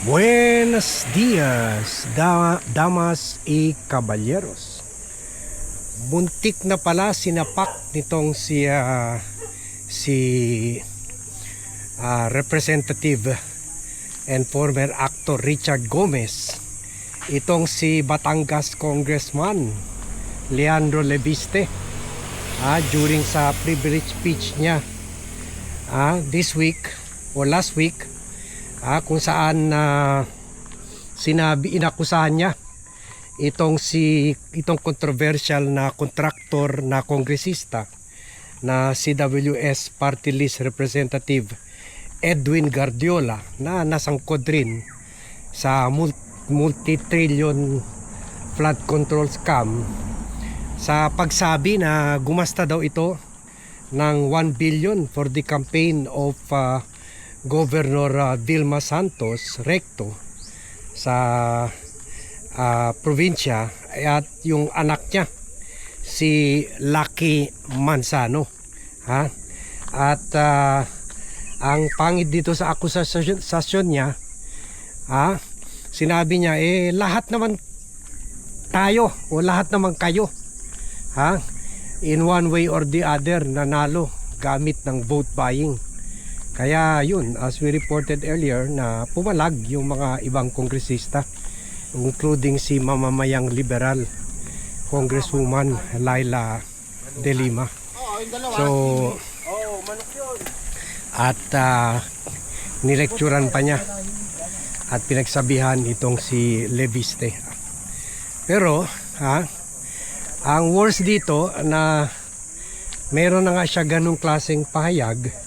Buenos días, damas y caballeros. Buntik na pala sinapak nitong si Representative and former actor Richard Gomez. Itong si Batangas Congressman Leandro Leviste during sa privilege speech niya this week or last week, kung saan inakusahan niya itong controversial na kontraktor na kongresista na CWS Party List Representative Edwin Guardiola na nasangkot rin sa multi-trillion flood control scam, sa pagsabi na gumasta daw ito ng 1 billion for the campaign of Governor Dilma Santos Recto sa probinsya, at yung anak niya si Lucky Manzano at ang pangit dito sa akusasyon niya, sinabi niya lahat naman tayo o lahat naman kayo in one way or the other nanalo gamit ng vote buying. Kaya yun, as we reported earlier, na pumalag yung mga ibang kongresista, including si mamamayang liberal Congresswoman Laila De Lima. So, at nilekturan pa niya at pinagsabihan itong si Leviste. Pero ang worst dito na meron na nga siya ganung klaseng pahayag.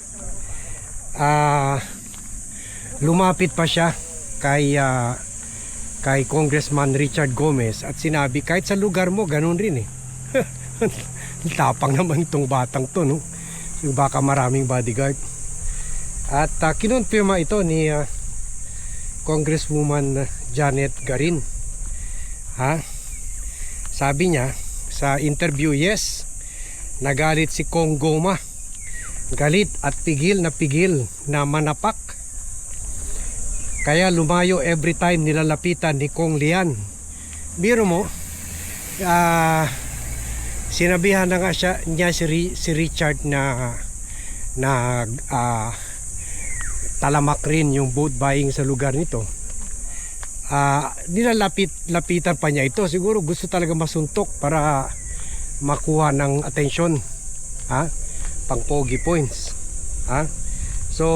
Lumapit pa siya kay Congressman Richard Gomez at sinabi, kahit sa lugar mo ganun rin tapang naman itong batang to, no? Yung baka maraming bodyguard. At kinonfirma ito ni Congresswoman Janet Garin. Sabi niya sa interview, yes, nagalit si Kong Goma, galit at pigil na manapak, kaya lumayo every time nilalapitan ni Kong Lian. Biro mo, sinabihan na nga niya si Richard na talamak rin yung vote buying sa lugar nito. Nilalapitan pa niya ito. Siguro gusto talaga masuntok para makuha ng atensyon, pang pogi points. So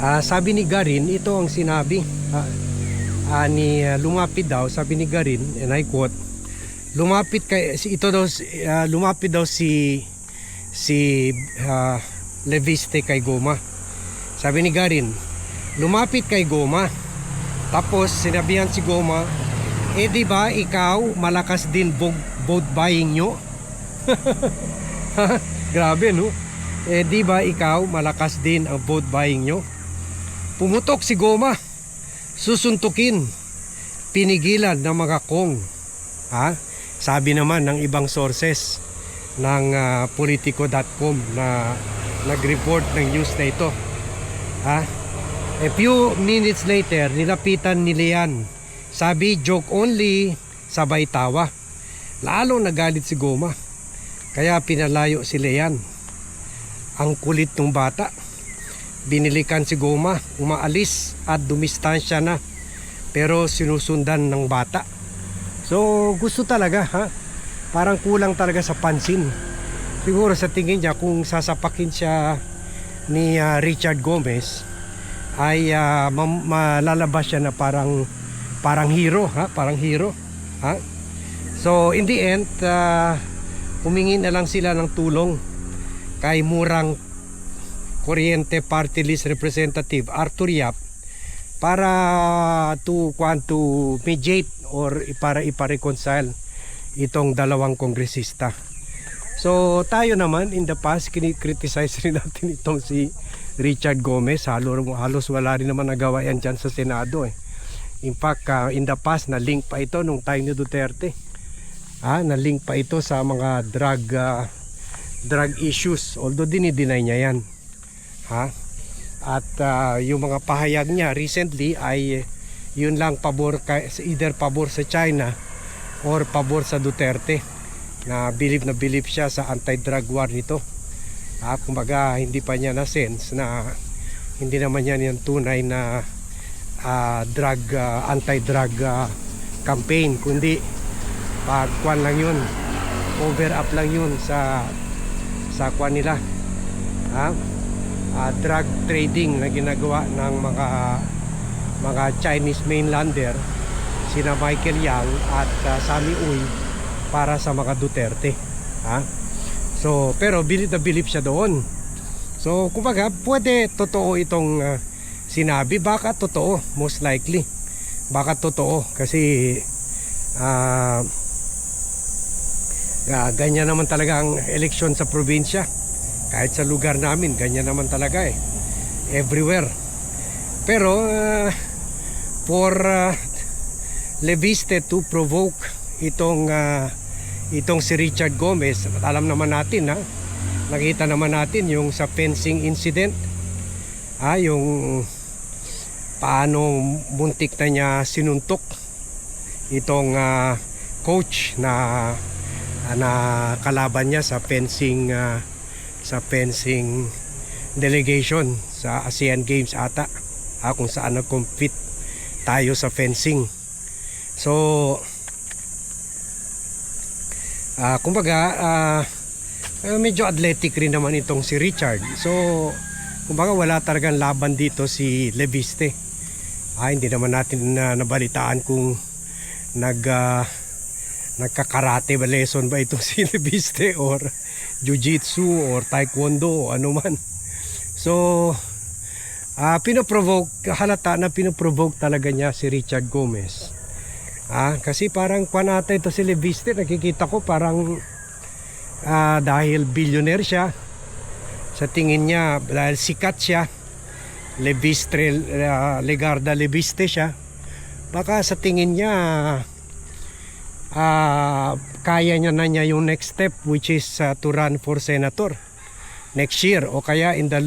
sabi ni Garin, ito ang sinabi lumapit daw, sabi ni Garin, and I quote, lumapit daw si Leviste kay Goma. Sabi ni Garin, lumapit kay Goma, tapos sinabihan si Goma, di ba ikaw malakas din vote buying nyo? Grabe, no? Di ba ikaw malakas din ang vote buying nyo? Pumutok si Goma, susuntukin, pinigilan ng mga Kong. Sabi naman ng ibang sources ng politico.com na nag-report ng news na ito. A few minutes later, nilapitan ni Lian. Sabi, joke only, sabay tawa. Lalo nagalit si Goma, kaya pinalayo si Lian. Ang kulit ng bata. Binilikan si Goma, umaalis at dumistansya na, pero sinusundan ng bata. So gusto talaga, parang kulang talaga sa pansin. Siguro sa tingin niya, kung sasapakin siya ni Richard Gomez, ay malalabas siya na parang hero, parang hero. So in the end, humingi na lang sila ng tulong kay murang kuryente Party List Representative Arthur Yap para to mediate or para ipareconcile itong dalawang kongresista. So tayo naman in the past kinikriticize rin natin itong si Richard Gomez. Halos wala rin naman nagawa yan dyan sa Senado. In fact, in the past na link pa ito nung time ni Duterte. Na link pa ito sa mga drug issues, although dinideny niya yan. At yung mga pahayag niya recently ay yun lang either pabor sa China or pabor sa Duterte, na believe siya sa anti-drug war nito. Kumbaga hindi pa niya na sense na hindi naman yan yung tunay na anti-drug campaign, kundi pagkuan lang yun, over up lang yun sa kwan nila, drug trading na ginagawa ng mga Chinese mainlander, sina Michael Yang at Sammy Uy, para sa mga Duterte. So pero believe siya doon. So kumbaga pwede totoo itong sinabi, baka totoo, most likely baka totoo, kasi ganyan naman talaga ang eleksyon sa probinsya. Kahit sa lugar namin ganyan naman talaga everywhere. Pero for Leviste to provoke itong si Richard Gomez, alam naman natin, nakita naman natin yung sa fencing incident, yung paano muntik na niya sinuntok itong coach na kalaban niya sa fencing delegation sa ASEAN Games ata, kung saan nag-compete tayo sa fencing. So kumbaga medyo athletic rin naman itong si Richard. So kumbaga wala talagang laban dito si Leviste. Hindi naman natin nabalitaan kung nagkakarate ba lesson ba itong si Leviste, or jiu-jitsu or taekwondo o ano man. So halata na pinoprovoke talaga niya si Richard Gomez. Kasi parang panata ito si Leviste, nakikita ko parang dahil billionaire siya, sa tingin niya, dahil sikat siya, Legarda Leviste siya, baka sa tingin niya kaya niya yung next step, which is to run for senator next year, o kaya in the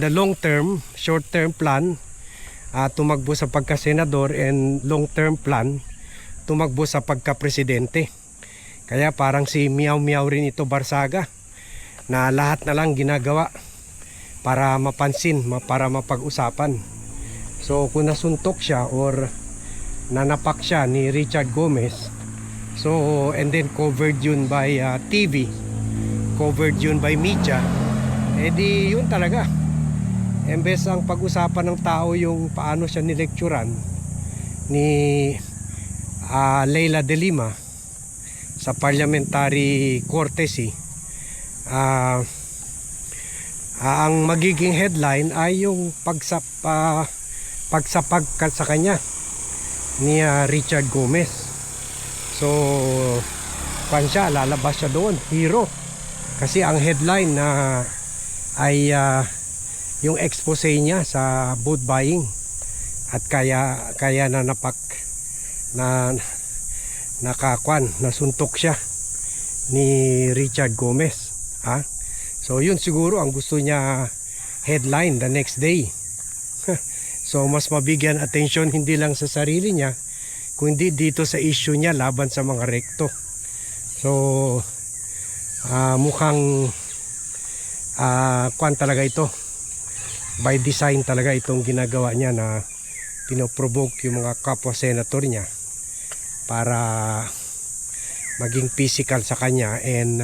long term, short term plan, tumakbo sa pagka-senador, and long term plan tumakbo sa pagka-presidente. Kaya parang si Miao rin ito, Barsaga, na lahat na lang ginagawa para mapansin, para mapag-usapan. So kung nasuntok siya or nanapak siya ni Richard Gomez, so and then covered yun by TV, covered yun by media, edi yun talaga. Embes ang pag-usapan ng tao yung paano siya nilekturan ni Leila de Lima sa parliamentary courtesy, ang magiging headline ay yung pagsapag sa kanya ni Richard Gomez. So siya, lalabas siya doon, hero, kasi ang headline ay yung expose niya sa vote buying, at kaya nasuntok siya ni Richard Gomez. So yun siguro ang gusto niya headline the next day. So mas mabigyan attention hindi lang sa sarili niya, kundi dito sa issue niya laban sa mga rekto. So mukhang talaga ito, by design talaga itong ginagawa niya, na pinoprovoke yung mga kapwa senator niya para maging physical sa kanya, and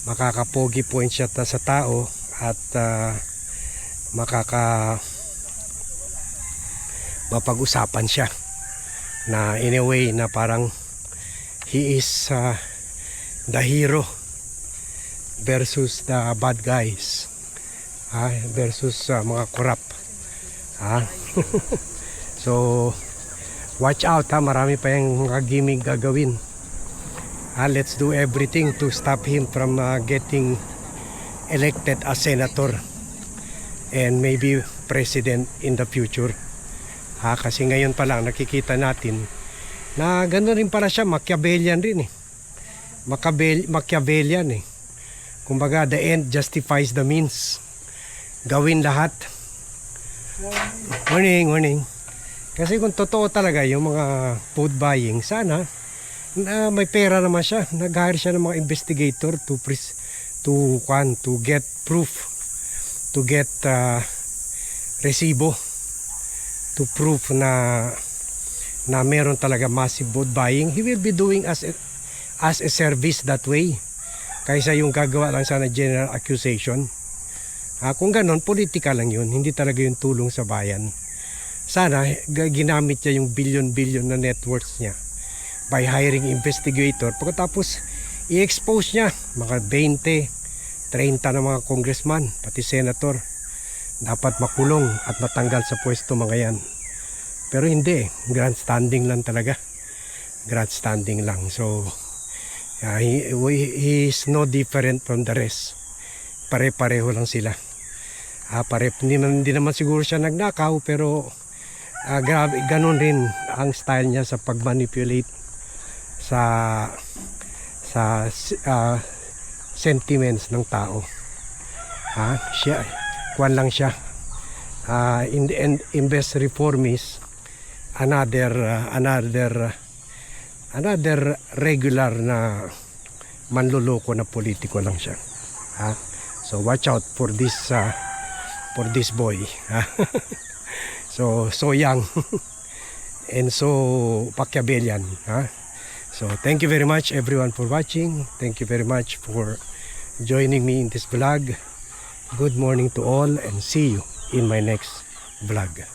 makakapogi point siya sa tao, at mapag-usapan siya na in a way na parang he is the hero versus the bad guys, versus mga corrupt. So watch out, marami pa yung mga gimmick gagawin. Let's do everything to stop him from getting elected as senator and maybe president in the future. Kasi ngayon pa lang nakikita natin na gano'n rin pala siya, Machiavellian rin Machiavellian Kumbaga, the end justifies the means. Gawin lahat. Morning, morning. Kasi kung totoo talaga yung mga food buying, sana may pera naman siya. Nag-hire siya ng mga investigator to get proof, to get resibo, to prove na meron talaga massive food buying. He will be doing as a service that way. Kaysa yung gagawa lang sana general accusation. Kung ganon, politika lang yun. Hindi talaga yung tulong sa bayan. Sana ginamit niya yung billion na net worth niya by hiring investigator. Pagkatapos i-expose niya mga 20, 30 na mga congressman, pati senator. Dapat makulong at matanggal sa pwesto mga yan. Pero hindi, grandstanding lang talaga. Grandstanding lang. So he is no different from the rest. Pare-pareho lang sila. Hindi naman siguro siya nagnakaw, pero grabe, ganun rin ang style niya sa pag-manipulate sa sentiments ng tao. Kuwan lang siya. In the end, imbes reformist, another regular na manloloko na politiko lang siya. So watch out for this boy. So young and so Machiavellian. So thank you very much everyone for watching. Thank you very much for joining me in this vlog. Good morning to all and see you in my next vlog.